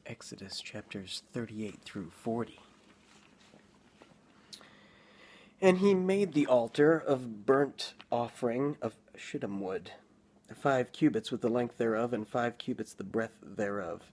Exodus chapters 38 through 40. And he made the altar of burnt offering of shittim wood, 5 cubits with the length thereof, and 5 cubits the breadth thereof.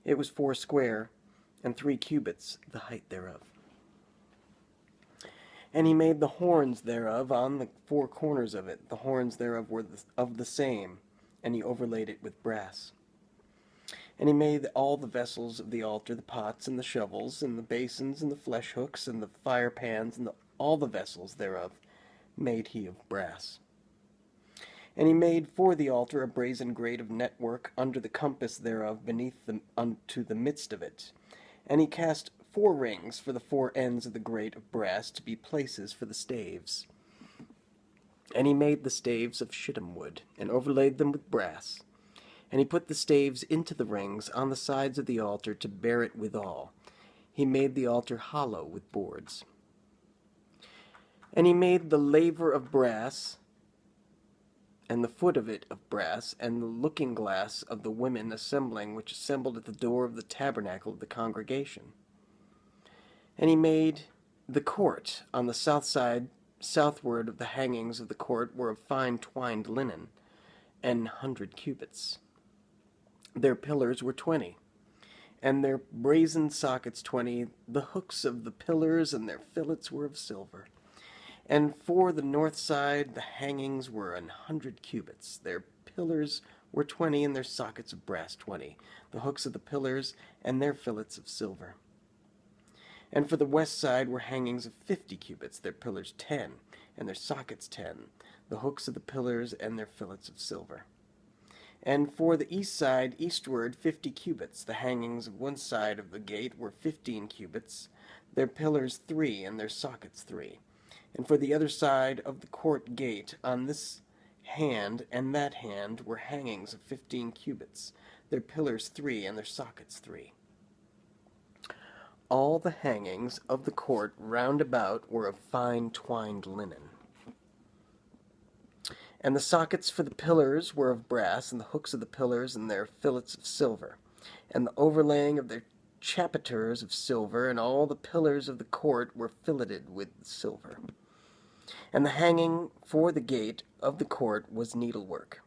It was 4 square, and 3 cubits the height thereof. And he made the horns thereof on the 4 corners of it. The horns thereof were of the same, and he overlaid it with brass. And he made all the vessels of the altar, the pots and the shovels, and the basins and the flesh hooks, and the fire pans, and all the vessels thereof made he of brass. And he made for the altar a brazen grate of network under the compass thereof beneath unto the midst of it. And he cast 4 rings for the 4 ends of the grate of brass to be places for the staves. And he made the staves of shittim wood, and overlaid them with brass. And he put the staves into the rings on the sides of the altar to bear it withal. He made the altar hollow with boards. And he made the laver of brass, and the foot of it of brass, and the looking glass of the women assembling, which assembled at the door of the tabernacle of the congregation. And he made the court on the south side, southward of the hangings of the court were of fine twined linen, 100 cubits. Their pillars were 20, and their brazen sockets 20. The hooks of the pillars and their fillets were of silver. And for the north side the hangings were 100 cubits. Their pillars were 20, and their sockets of brass 20. The hooks of the pillars and their fillets of silver. And for the west side were hangings of 50 cubits. Their pillars 10, and their sockets 10. The hooks of the pillars and their fillets of silver. And for the east side, eastward, 50 cubits. The hangings of one side of the gate were 15 cubits, their pillars 3, and their sockets 3. And for the other side of the court gate, on this hand and that hand, were hangings of 15 cubits, their pillars 3, and their sockets 3. All the hangings of the court round about were of fine twined linen. And the sockets for the pillars were of brass, and the hooks of the pillars and their fillets of silver, and the overlaying of their chapiters of silver, and all the pillars of the court were filleted with silver. And the hanging for the gate of the court was needlework,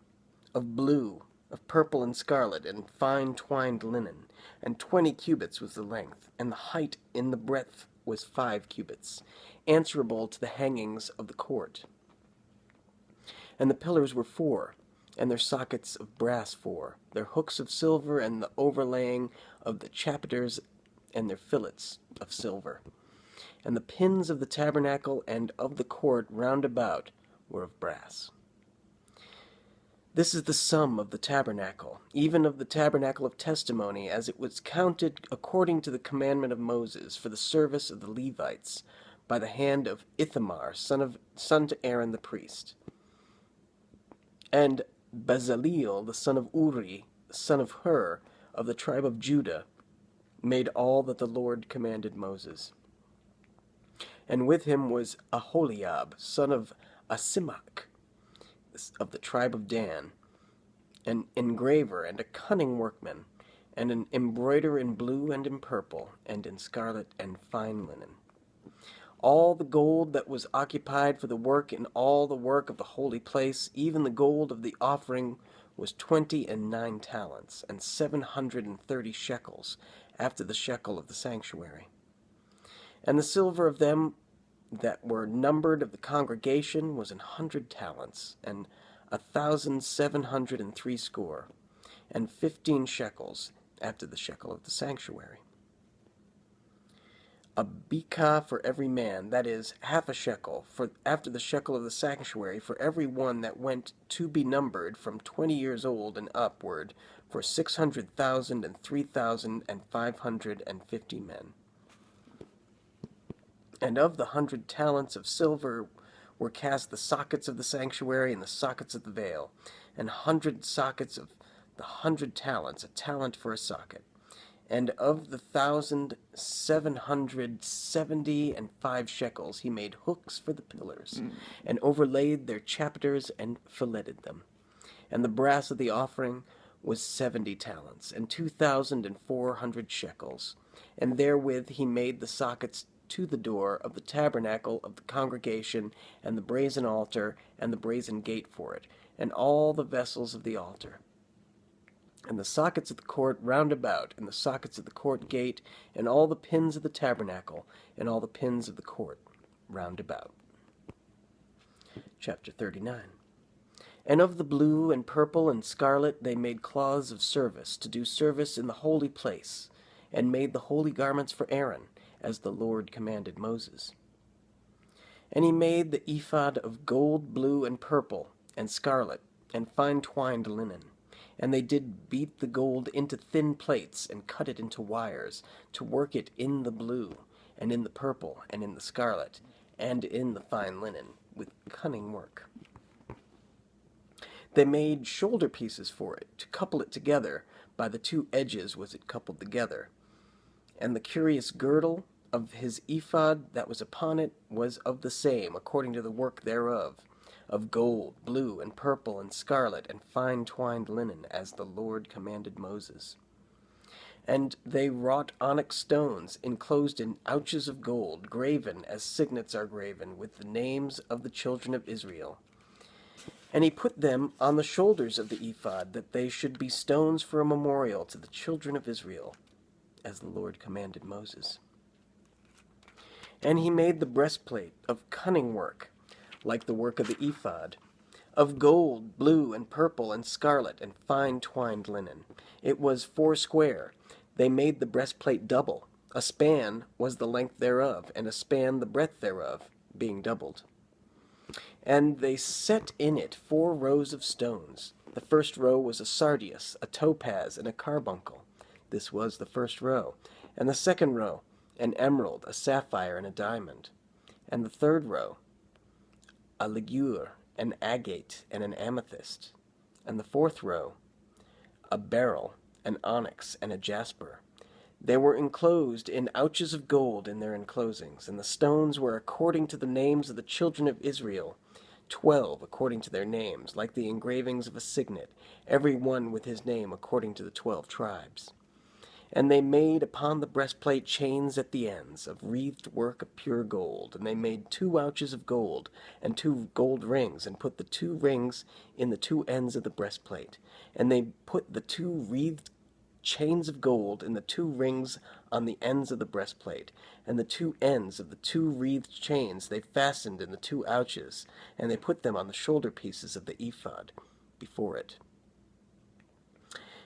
of blue, of purple and scarlet, and fine twined linen, and 20 cubits was the length, and the height in the breadth was 5 cubits, answerable to the hangings of the court. And the pillars were 4, and their sockets of brass 4, their hooks of silver, and the overlaying of the chapiters and their fillets of silver. And the pins of the tabernacle and of the court round about were of brass. This is the sum of the tabernacle, even of the tabernacle of testimony, as it was counted according to the commandment of Moses, for the service of the Levites, by the hand of Ithamar, son to Aaron the priest. And Bezaleel, the son of Uri, son of Hur, of the tribe of Judah, made all that the Lord commanded Moses. And with him was Aholiab, son of Ahisamach, of the tribe of Dan, an engraver and a cunning workman, and an embroiderer in blue and in purple, and in scarlet and fine linen. All the gold that was occupied for the work in all the work of the holy place, even the gold of the offering, was 29 talents, and 730 shekels, after the shekel of the sanctuary. And the silver of them that were numbered of the congregation was 100 talents, and 1,703 score, and 15 shekels, after the shekel of the sanctuary. A bekah for every man, that is, half a shekel, for after the shekel of the sanctuary, for every one that went to be numbered from 20 years old and upward, for 600,000 and 3,550 men. And of the 100 talents of silver were cast the sockets of the sanctuary and the sockets of the veil, and 100 sockets of the 100 talents, a talent for a socket. And of the 1,775 shekels he made hooks for the pillars, and overlaid their chapiters and filleted them. And the brass of the offering was 70 talents, and 2,400 shekels. And therewith he made the sockets to the door of the tabernacle of the congregation, and the brazen altar, and the brazen gate for it, and all the vessels of the altar, and the sockets of the court round about, and the sockets of the court gate, and all the pins of the tabernacle, and all the pins of the court round about. Chapter 39. And of the blue and purple and scarlet they made cloths of service, to do service in the holy place, and made the holy garments for Aaron, as the Lord commanded Moses. And he made the ephod of gold, blue, and purple, and scarlet, and fine twined linen. And they did beat the gold into thin plates, and cut it into wires, to work it in the blue, and in the purple, and in the scarlet, and in the fine linen, with cunning work. They made shoulder pieces for it, to couple it together. By the two edges was it coupled together. And the curious girdle of his ephod that was upon it was of the same, according to the work thereof, of gold, blue, and purple, and scarlet, and fine twined linen, as the Lord commanded Moses. And they wrought onyx stones, enclosed in ouches of gold, graven as signets are graven, with the names of the children of Israel. And he put them on the shoulders of the ephod, that they should be stones for a memorial to the children of Israel, as the Lord commanded Moses. And he made the breastplate of cunning work, like the work of the ephod, of gold, blue, and purple, and scarlet, and fine twined linen. It was 4 square. They made the breastplate double. A span was the length thereof, and a span the breadth thereof, being doubled. And they set in it 4 rows of stones. The first row was a sardius, a topaz, and a carbuncle. This was the first row. And the second row, an emerald, a sapphire, and a diamond. And the third row, a ligure, an agate, and an amethyst. And the fourth row, a beryl, an onyx, and a jasper. They were enclosed in ouches of gold in their enclosings, and the stones were according to the names of the children of Israel, 12 according to their names, like the engravings of a signet, every one with his name according to the 12 tribes. And they made upon the breastplate chains at the ends, of wreathed work of pure gold. And they made 2 ouches of gold, and 2 gold rings, and put the 2 rings in the 2 ends of the breastplate. And they put the 2 wreathed chains of gold in the 2 rings on the ends of the breastplate. And the 2 ends of the 2 wreathed chains they fastened in the 2 ouches, and they put them on the shoulder pieces of the ephod before it.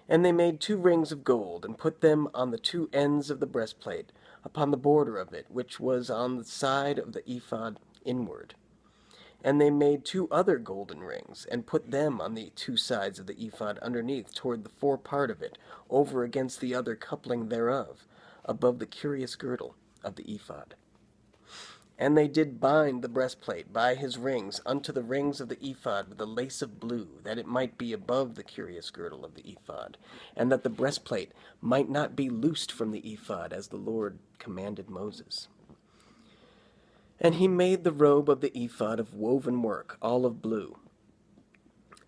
And they made 2 rings of gold, and put them on the 2 ends of the breastplate, upon the border of it, which was on the side of the ephod inward. And they made 2 other golden rings, and put them on the 2 sides of the ephod underneath, toward the fore part of it, over against the other coupling thereof, above the curious girdle of the ephod. And they did bind the breastplate by his rings unto the rings of the ephod with a lace of blue, that it might be above the curious girdle of the ephod, and that the breastplate might not be loosed from the ephod, as the Lord commanded Moses. And he made the robe of the ephod of woven work, all of blue.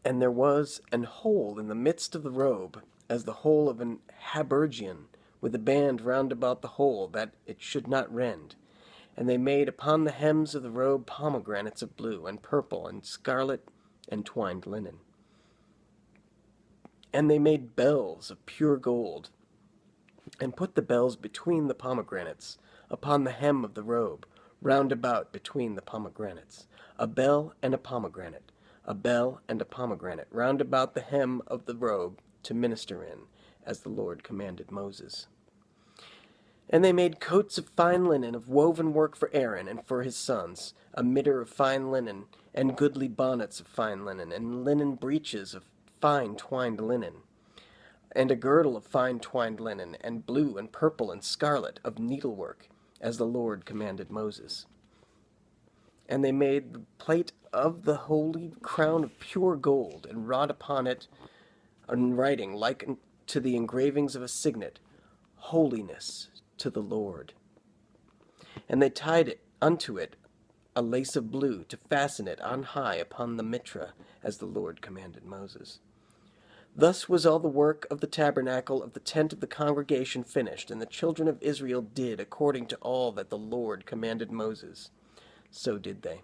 And there was an hole in the midst of the robe, as the hole of an habergeon, with a band round about the hole, that it should not rend. And they made upon the hems of the robe pomegranates of blue, and purple, and scarlet, and twined linen. And they made bells of pure gold, and put the bells between the pomegranates, upon the hem of the robe, round about between the pomegranates. A bell and a pomegranate, a bell and a pomegranate, round about the hem of the robe, to minister in, as the Lord commanded Moses. And they made coats of fine linen of woven work for Aaron and for his sons, a mitre of fine linen, and goodly bonnets of fine linen, and linen breeches of fine twined linen, and a girdle of fine twined linen, and blue and purple and scarlet of needlework, as the Lord commanded Moses. And they made the plate of the holy crown of pure gold, and wrought upon it in writing like to the engravings of a signet, HOLINESS to the Lord. And they tied it unto it a lace of blue, to fasten it on high upon the mitra, as the Lord commanded Moses. Thus was all the work of the tabernacle of the tent of the congregation finished, and the children of Israel did according to all that the Lord commanded Moses. So did they.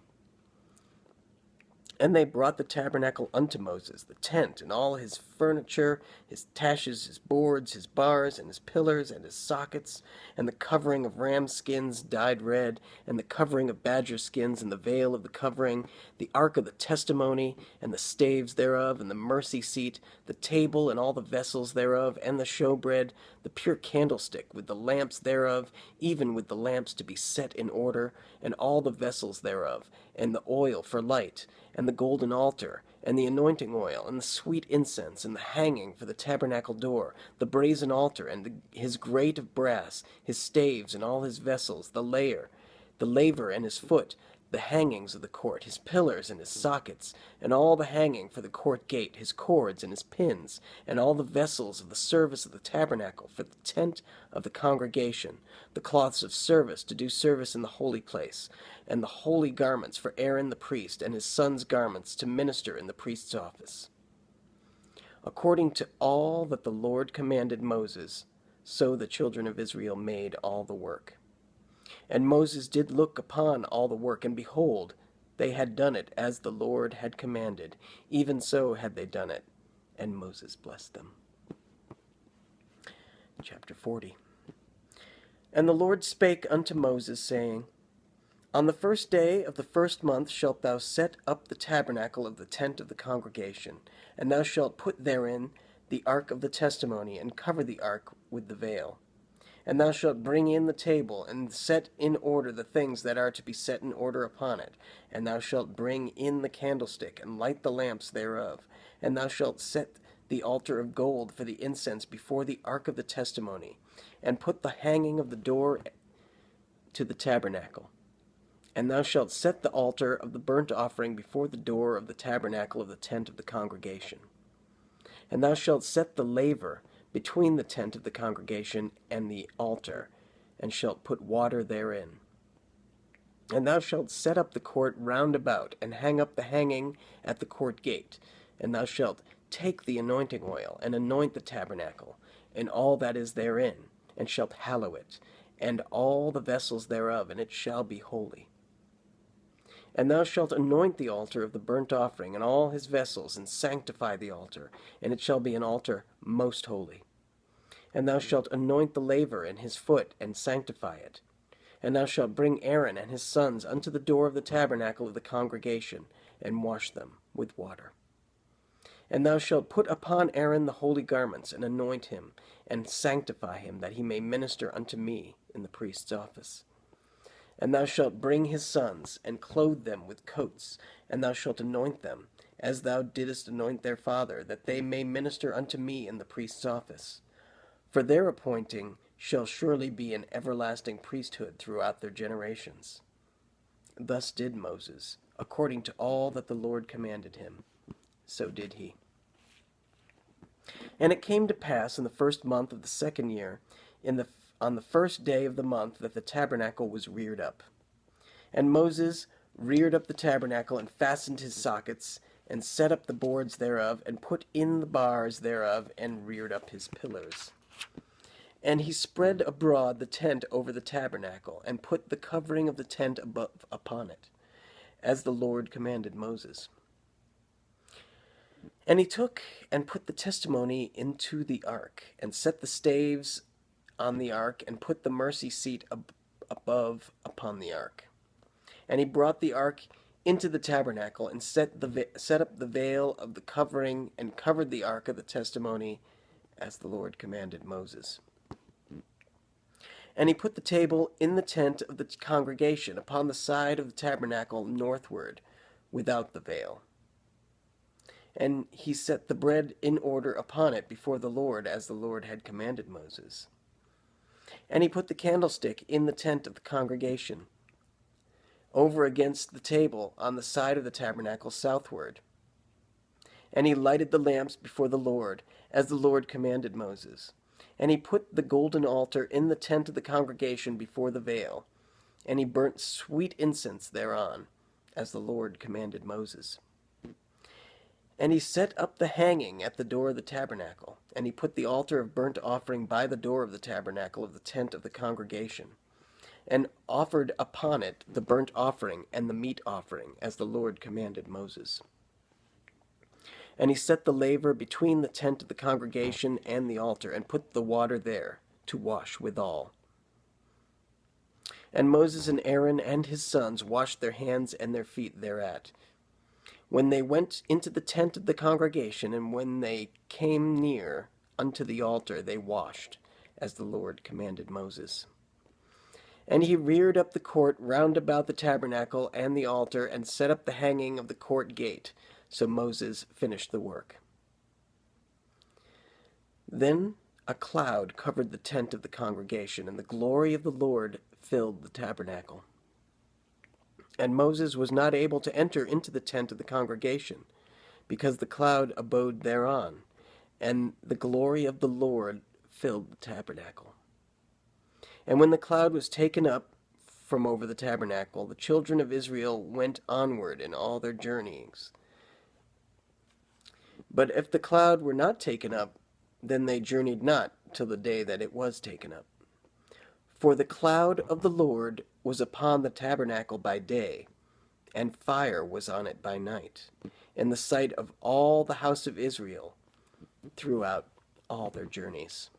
And they brought the tabernacle unto Moses, the tent, and all his furniture, his taches, his boards, his bars, and his pillars, and his sockets, and the covering of ram skins dyed red, and the covering of badger skins, and the veil of the covering, the ark of the testimony, and the staves thereof, and the mercy seat, the table, and all the vessels thereof, and the showbread, the pure candlestick, with the lamps thereof, even with the lamps to be set in order, and all the vessels thereof, and the oil for light, and the golden altar, and the anointing oil, and the sweet incense, and the hanging for the tabernacle door, the brazen altar, and his grate of brass, his staves, and all his vessels, the laver and his foot, the hangings of the court, his pillars and his sockets, and all the hanging for the court gate, his cords and his pins, and all the vessels of the service of the tabernacle for the tent of the congregation, the cloths of service to do service in the holy place, and the holy garments for Aaron the priest, and his sons' garments to minister in the priest's office. According to all that the Lord commanded Moses, so the children of Israel made all the work. And Moses did look upon all the work, and behold, they had done it as the Lord had commanded. Even so had they done it, and Moses blessed them. Chapter 40. And the Lord spake unto Moses, saying, On the first day of the first month shalt thou set up the tabernacle of the tent of the congregation, and thou shalt put therein the ark of the testimony, and cover the ark with the veil. And thou shalt bring in the table, and set in order the things that are to be set in order upon it. And thou shalt bring in the candlestick, and light the lamps thereof. And thou shalt set the altar of gold for the incense before the ark of the testimony, and put the hanging of the door to the tabernacle. And thou shalt set the altar of the burnt offering before the door of the tabernacle of the tent of the congregation. And thou shalt set the laver between the tent of the congregation and the altar, and shalt put water therein. And thou shalt set up the court round about, and hang up the hanging at the court gate. And thou shalt take the anointing oil, and anoint the tabernacle, and all that is therein, and shalt hallow it, and all the vessels thereof, and it shall be holy. And thou shalt anoint the altar of the burnt offering, and all his vessels, and sanctify the altar, and it shall be an altar most holy. And thou shalt anoint the laver and his foot, and sanctify it. And thou shalt bring Aaron and his sons unto the door of the tabernacle of the congregation, and wash them with water. And thou shalt put upon Aaron the holy garments, and anoint him, and sanctify him, that he may minister unto me in the priest's office. And thou shalt bring his sons, and clothe them with coats, and thou shalt anoint them, as thou didst anoint their father, that they may minister unto me in the priest's office. For their appointing shall surely be an everlasting priesthood throughout their generations. Thus did Moses, according to all that the Lord commanded him. So did he. And it came to pass in the first month of the second year, on the first day of the month, that the tabernacle was reared up. And Moses reared up the tabernacle, and fastened his sockets, and set up the boards thereof, and put in the bars thereof, and reared up his pillars. And he spread abroad the tent over the tabernacle, and put the covering of the tent above upon it, as the Lord commanded Moses. And he took and put the testimony into the ark, and set the staves on the ark, and put the mercy seat above upon the ark. And he brought the ark into the tabernacle, and set up the veil of the covering, and covered the ark of the testimony, as the Lord commanded Moses. And he put the table in the tent of the congregation, upon the side of the tabernacle northward, without the veil. And he set the bread in order upon it before the Lord, as the Lord had commanded Moses. And he put the candlestick in the tent of the congregation, over against the table on the side of the tabernacle southward. And he lighted the lamps before the Lord, as the Lord commanded Moses. And he put the golden altar in the tent of the congregation before the veil, and he burnt sweet incense thereon, as the Lord commanded Moses. And he set up the hanging at the door of the tabernacle, and he put the altar of burnt offering by the door of the tabernacle of the tent of the congregation, and offered upon it the burnt offering and the meat offering, as the Lord commanded Moses. And he set the laver between the tent of the congregation and the altar, and put the water there to wash withal. And Moses and Aaron and his sons washed their hands and their feet thereat, when they went into the tent of the congregation, and when they came near unto the altar, they washed, as the Lord commanded Moses. And he reared up the court round about the tabernacle and the altar, and set up the hanging of the court gate. So Moses finished the work. Then a cloud covered the tent of the congregation, and the glory of the Lord filled the tabernacle. And Moses was not able to enter into the tent of the congregation, because the cloud abode thereon, and the glory of the Lord filled the tabernacle. And when the cloud was taken up from over the tabernacle, the children of Israel went onward in all their journeyings. But if the cloud were not taken up, then they journeyed not till the day that it was taken up. For the cloud of the Lord was upon the tabernacle by day, and fire was on it by night, in the sight of all the house of Israel throughout all their journeys.